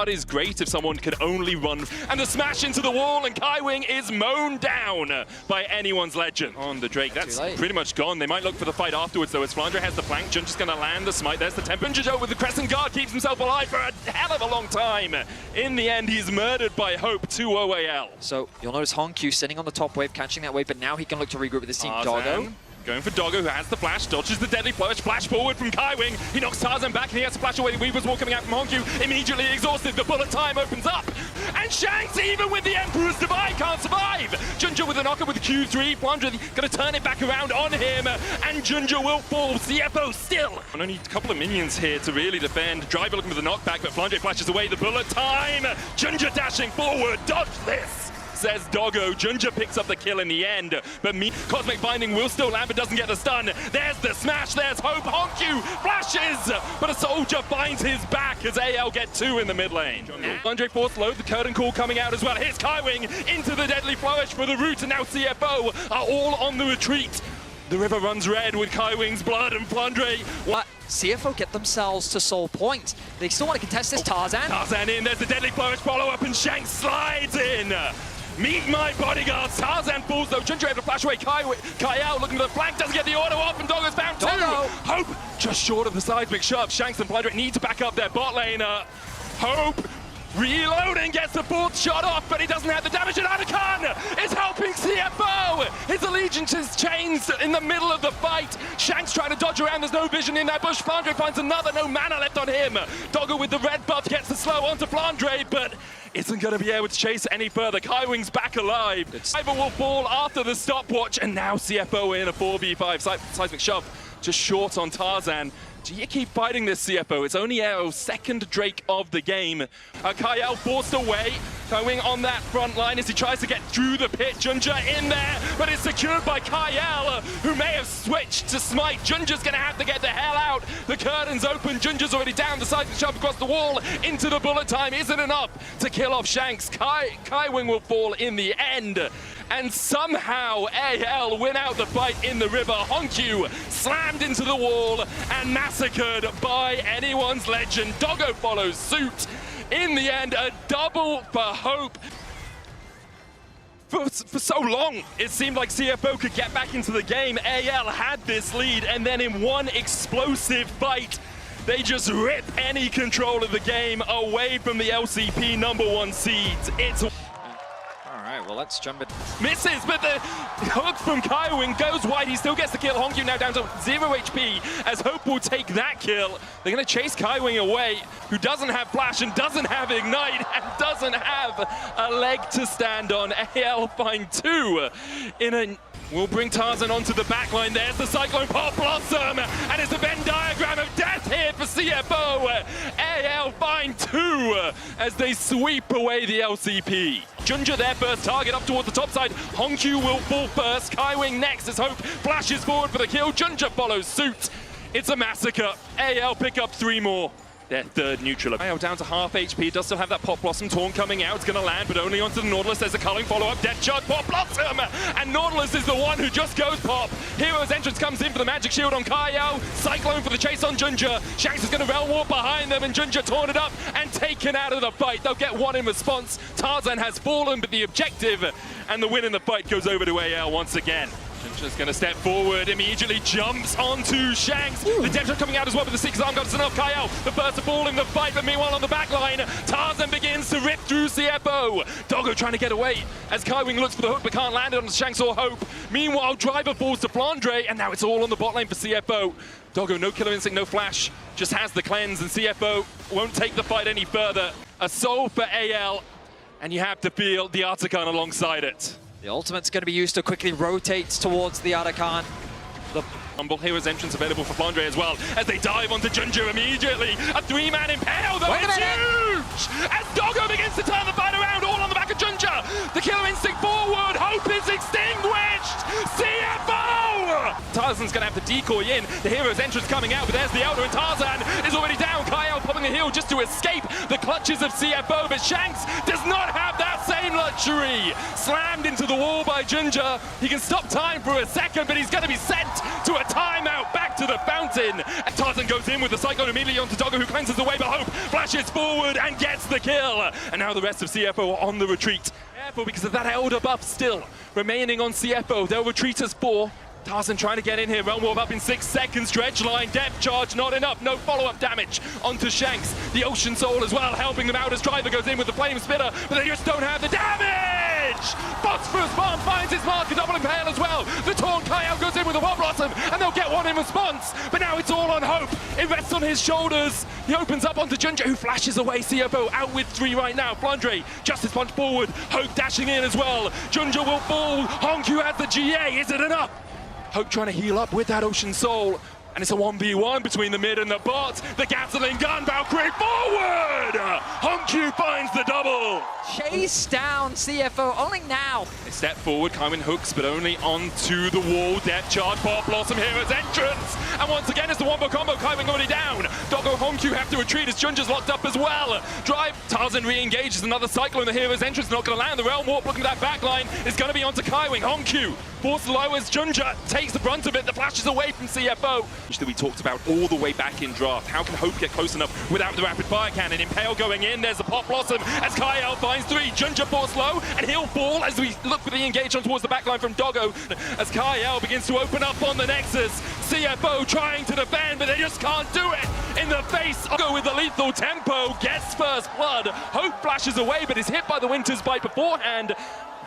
start is great if someone can only run. And the smash into the wall, and Kaiwing is mown down by anyone's legend. On the Drake, that's pretty much gone. They might look for the fight afterwards, though, as Flandre has the flank. Junja's going to land the smite. There's the tempo. Junja with the crescent guard keeps himself alive for a hell of a long time. In the end, he's murdered by Hope 2-0 AL. So you'll notice Hongq sitting on the top wave, catching that wave, but now he can look to regroup with his team. Doggo going for Doggo, who has the flash, dodges the deadly flourish, flash forward from Kaiwing. He knocks Tarzan back, and he has to flash away the Weaver's Wall coming out from Hongq. Immediately exhausted, the bullet time opens up. And Shanks, even with the Emperor's Divide, can't survive. Junja with a knocker with the Q3. Flandre going to turn it back around on him, and Junja will fall. CFO still. And only a couple of minions here to really defend. Driver looking for the knockback, but Flandre flashes away the bullet time. Junja dashing forward, dodge this, says Doggo. Junja picks up the kill in the end, but Cosmic Binding will still land, but doesn't get the stun. There's the smash, there's Hope. Hongq flashes, but a soldier finds his back as AL get 2 in the mid lane. Flandre force load, the curtain call coming out as well. Here's Kaiwing into the deadly flourish for the root, and now CFO are all on the retreat. The river runs red with Kaiwing's blood, and Flandre. CFO get themselves to Soul Point. They still want to contest this. Tarzan in, there's the deadly flourish follow-up, and Shanks slides in. Meet my bodyguards. Tarzan falls though. Junja able to flash away. Kyle looking for the flank, doesn't get the auto off, and Doggo's found 2. Hope just short of the seismic shove. Shanks and Flandre need to back up their bot lane. Hope reloading, gets the 4th shot off, but he doesn't have the damage, and Anakan is helping CFO. His allegiances changed in the middle of the fight. Shanks trying to dodge around, there's no vision in that bush. Flandre finds another, no mana left on him. Doggo with the red buff gets the slow onto Flandre, but isn't going to be able to chase any further. Kaiwing's back alive. Driver will fall after the stopwatch, and now CFO in a 4v5. Seismic shove just short on Tarzan. Do you keep fighting this, CFO? It's only our 2nd Drake of the game. Kyle forced away. Kaiwing on that front line as he tries to get through the pit. Junja in there, but it's secured by Kyle, who may have switched to smite. Junja's going to have to get the hell out. The curtain's open. Junja's already down. The side jump across the wall into the bullet time isn't enough to kill off Shanks. Kaiwing will fall in the end. And somehow AL win out the fight in the river. Hongq slammed into the wall and massacred by anyone's legend. Doggo follows suit. In the end, a double for Hope. For so long, it seemed like CFO could get back into the game. AL had this lead, and then in one explosive fight, they just rip any control of the game away from the LCP #1 seeds. It's Alright, well, let's jump it. Misses, but the hook from Kaiwing goes wide. He still gets the kill. Hongq now down to 0 HP as Hope will take that kill. They're going to chase Kaiwing away, who doesn't have flash and doesn't have ignite and doesn't have a leg to stand on. AL find 2 in a... We'll bring Tarzan onto the backline. There's the Cyclone Pop Blossom, and it's a Venn diagram of death here for CFO. AL find 2 as they sweep away the LCP. Junja their first target up towards the top side. Hongq will fall first. Kaiwing next as Hope flashes forward for the kill. Junja follows suit. It's a massacre. AL pick up 3 more. Their 3rd neutral. AL down to half HP, does still have that Pop Blossom taunt coming out. It's going to land, but only onto the Nautilus. There's a culling follow-up, Death Charge, Pop Blossom! And Nautilus is the one who just goes pop. Hero's entrance comes in for the magic shield on Kyle. Cyclone for the chase on Junja. Shanks is going to Realm Warp behind them, and Junja taunted up and taken out of the fight. They'll get 1 in response. Tarzan has fallen, but the objective and the win in the fight goes over to AL once again. Junja's going to step forward, immediately jumps onto Shanks. The Death Shot coming out as well, but the 6 arm guard enough. Kyle, the first to fall in the fight, but meanwhile on the back line, Tarzan begins to rip through CFO. Doggo trying to get away as Kaiwing looks for the hook, but can't land it on Shanks or Hope. Meanwhile, Driver falls to Flandre, and now it's all on the bot lane for CFO. Doggo, no killer instinct, no flash, just has the cleanse, and CFO won't take the fight any further. A soul for AL, and you have to feel the Artican alongside it. The ultimate's going to be used to quickly rotate towards the Adakan. The Humble Hero's entrance available for Flandre as well, as they dive onto Junja immediately. A 3-man impale, though, it's huge! As Doggo begins to turn the fight around, all on the back of Junja. The killer instinct forward, Hope is extinguished! CFO! Tarzan's going to have to decoy in. The Hero's entrance coming out, but there's the Elder, and Tarzan is already down. Kyle popping a heal just to escape the clutches of CFO, but Shanks does not have that save. flame luxury. Slammed into the wall by Ginger. He can stop time for a second, but he's going to be sent to a timeout back to the fountain. And Tarzan goes in with the Cyclone immediately onto Doggo, who cleanses the way, but Hope flashes forward and gets the kill. And now the rest of CFO are on the retreat. Careful because of that elder buff still remaining on CFO. They'll retreat as 4. Tarzan trying to get in here, Realm Warp up in 6 seconds, Dredge line, depth charge, not enough, no follow-up damage onto Shanks. The Ocean Soul as well, helping them out as Driver goes in with the Flame Spitter, but they just don't have the damage! Phosphorus Bomb finds its mark, a double impale as well. The Torn Kyle goes in with a Wall Blossom, and they'll get one in response, but now it's all on Hope. It rests on his shoulders. He opens up onto Ginger, who flashes away. CFO out with 3 right now. Flandre, Justice Punch forward, Hope dashing in as well. Ginger will fall, Honku has the GA, is it enough? Hope trying to heal up with that Ocean Soul. And it's a 1v1 between the mid and the bot. The Gatling gun, Valkyrie forward! Honku finds the double. Chase down CFO, only now. They step forward, Kaiwing hooks, but only onto the wall. Depth charge, Pop Blossom Hero's entrance. And once again, it's the wombo combo, Kaiwing already down. Doggo, Honku have to retreat as Junja's locked up as well. Drive, Tarzan re-engages another Cyclone. The Hero's entrance not going to land. The Realm Warp looking at that backline is going to be onto Kaiwing. Honku forced low as Junja takes the brunt of it. The flash is away from CFO. That we talked about all the way back in draft. How can Hope get close enough without the rapid fire cannon? Impale going in, there's the Pop Blossom as Kyle finds 3. Junja forced low, and he'll fall as we look for the engage on towards the backline from Doggo. As Kyle begins to open up on the Nexus. CFO trying to defend, but they just can't do it. In the face, Doggo with the lethal tempo, gets first blood. Hope flashes away, but is hit by the Winter's Bite beforehand.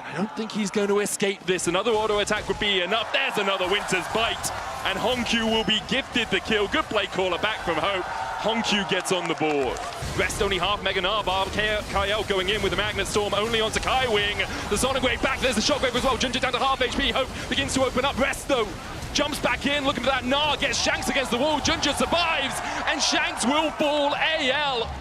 I don't think he's going to escape this. Another auto attack would be enough. There's another Winter's Bite. And Honku will be gifted the kill. Good play caller back from Hope. Honku gets on the board. Rest only half Mega Narbar. Kyle going in with the Magnet Storm only onto Kaiwing. The Sonic Wave back. There's the Shockwave as well. Ginger down to half HP. Hope begins to open up. Rest though jumps back in, looking for that Gnar. Gets Shanks against the wall. Ginger survives. And Shanks will fall AL.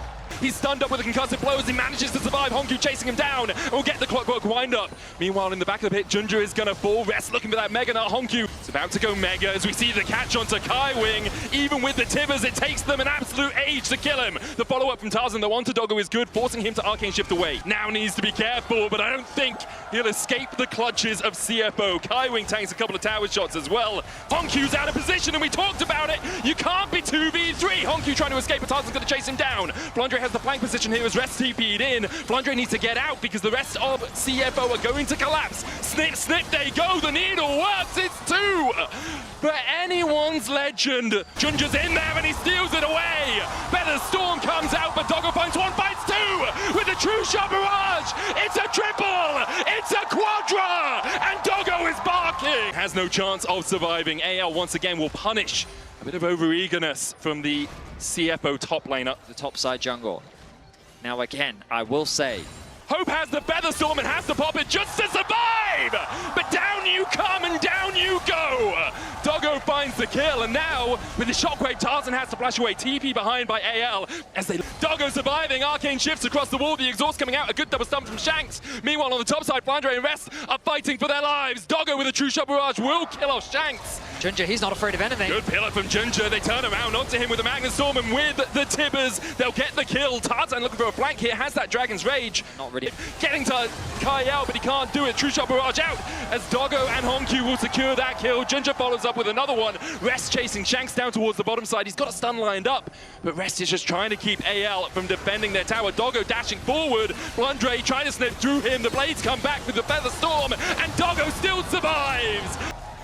He's stunned up with a concussive blow as he manages to survive. Honku chasing him down and will get the Clockwork wind up. Meanwhile, in the back of the pit, Ginger is going to fall. Rest looking for that Mega Nut. Honku is about to go Mega as we see the catch onto Kaiwing. Even with the Tibbers, it takes them an absolute age to kill him. The follow-up from Tarzan, the onto Doggo is good, forcing him to Arcane Shift away. Now needs to be careful, but I don't think he'll escape the clutches of CFO. Kaiwing tanks a couple of tower shots as well. Honku's out of position, and we talked about it. You can't be 2v3. Honku trying to escape, but Tarzan's going to chase him down. Flandre has the flank position here as Rest TP'd in. Flandre needs to get out because the rest of CFO are going to collapse. Snip, snip, they go. The needle works. It's 2 for anyone's legend. Junja's in there and he steals it away. Better Storm comes out, but Doggo finds 1, finds 2 with the True Shot Barrage. It's a triple. It's a quadra. And Doggo is barking. Has no chance of surviving. AL once again will punish a bit of over-eagerness from the CFO top laner. The top side jungle. Now again, I will say, Hope has the Featherstorm and has to pop it just to survive! But down you come and down you go! Doggo finds the kill, and now, with the Shockwave, Tarzan has to flash away. TP behind by AL, as they... Doggo surviving, Arcane shifts across the wall, the exhaust coming out, a good double stump from Shanks. Meanwhile, on the top side, Flandre and Rest are fighting for their lives. Doggo with a True Shot Barrage will kill off Shanks. Ginger, he's not afraid of anything. Good pillar from Ginger. They turn around onto him with the Magnet Storm, and with the Tibbers, they'll get the kill. Tarzan looking for a flank here, has that Dragon's Rage. Not really. Getting to Kyle, but he can't do it. True Shot Barrage out as Doggo and Honku will secure that kill. Ginger follows up with another one. Rest chasing Shanks down towards the bottom side. He's got a stun lined up, but Rest is just trying to keep AL from defending their tower. Doggo dashing forward. Flandre trying to snip through him. The blades come back with the Feather Storm, and Doggo still survives.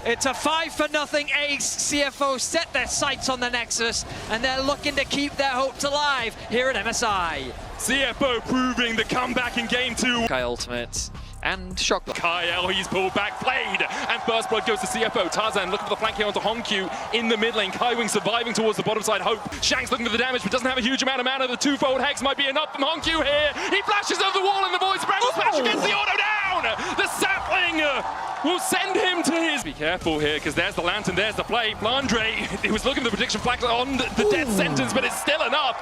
It's a 5-0 ace. CFO set their sights on the Nexus, and they're looking to keep their hopes alive here at MSI. CFO proving the comeback in game 2. Kyle ultimate and shock block. Kyle, he's pulled back, played, and first blood goes to CFO. Tarzan looking for the flank here onto Honku in the mid lane. Kaiwing surviving towards the bottom side. Hope. Shanks looking for the damage, but doesn't have a huge amount of mana. The twofold hex might be enough from Honku here. He flashes over the wall and the voice Brandle smash against the auto down. The sapling will send him to his... Be careful here, because there's the lantern, there's the play. Flandre, he was looking for the prediction flag on the death sentence, but it's still enough.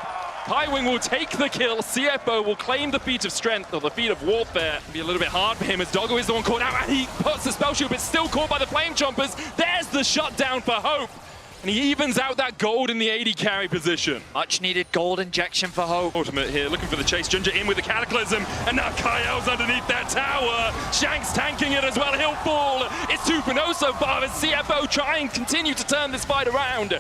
Kaiwing will take the kill. CFO will claim the feat of strength, or the feat of warfare. It'll be a little bit hard for him as Doggo is the one caught out, and he puts the spell shield, but still caught by the flame chompers. There's the shutdown for Hope. And he evens out that gold in the AD carry position. Much needed gold injection for Hope. Ultimate here, looking for the chase. Ginger in with the Cataclysm, and now Kaio's underneath that tower. Shanks tanking it as well, he'll fall. It's 2-0 so far as CFO try and continue to turn this fight around.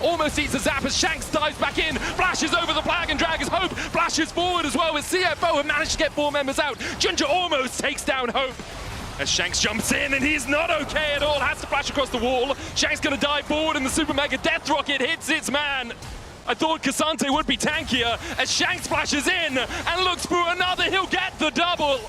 Almost eats a zap as Shanks dives back in, flashes over the flag and drag as Hope flashes forward as well as CFO have managed to get 4 members out. Ginger almost takes down Hope. As Shanks jumps in, and he's not okay at all, has to flash across the wall. Shanks gonna dive forward, and the Super Mega Death Rocket hits its man. I thought Cassante would be tankier, as Shanks flashes in, and looks for another, he'll get the double.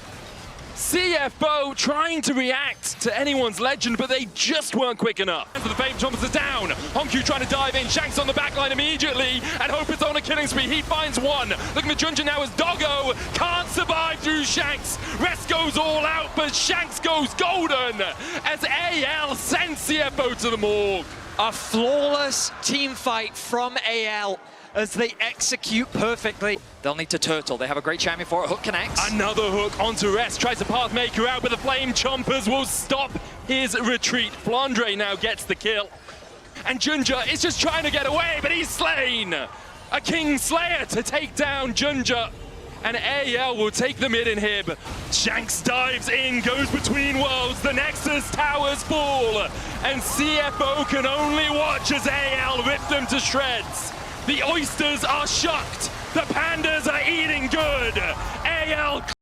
CFO trying to react to anyone's legend, but they just weren't quick enough. For the Fame Thomas is down. Honku trying to dive in. Shanks on the backline immediately, and Hope is on a killing spree. He finds one. Looking for Junja now as Doggo can't survive through Shanks. Rest goes all out, but Shanks goes golden as AL sends CFO to the morgue. A flawless team fight from AL as they execute perfectly. They'll need to turtle. They have a great champion for it. Hook connects. Another hook onto Rest. Tries to Pathmaker out, but the Flame Chompers will stop his retreat. Flandre now gets the kill. And Junja is just trying to get away, but he's slain. A King Slayer to take down Junja. And AL will take the mid inhib. Shanks dives in, goes between worlds. The Nexus towers fall. And CFO can only watch as AL rip them to shreds. The oysters are shucked. The pandas are eating good. AL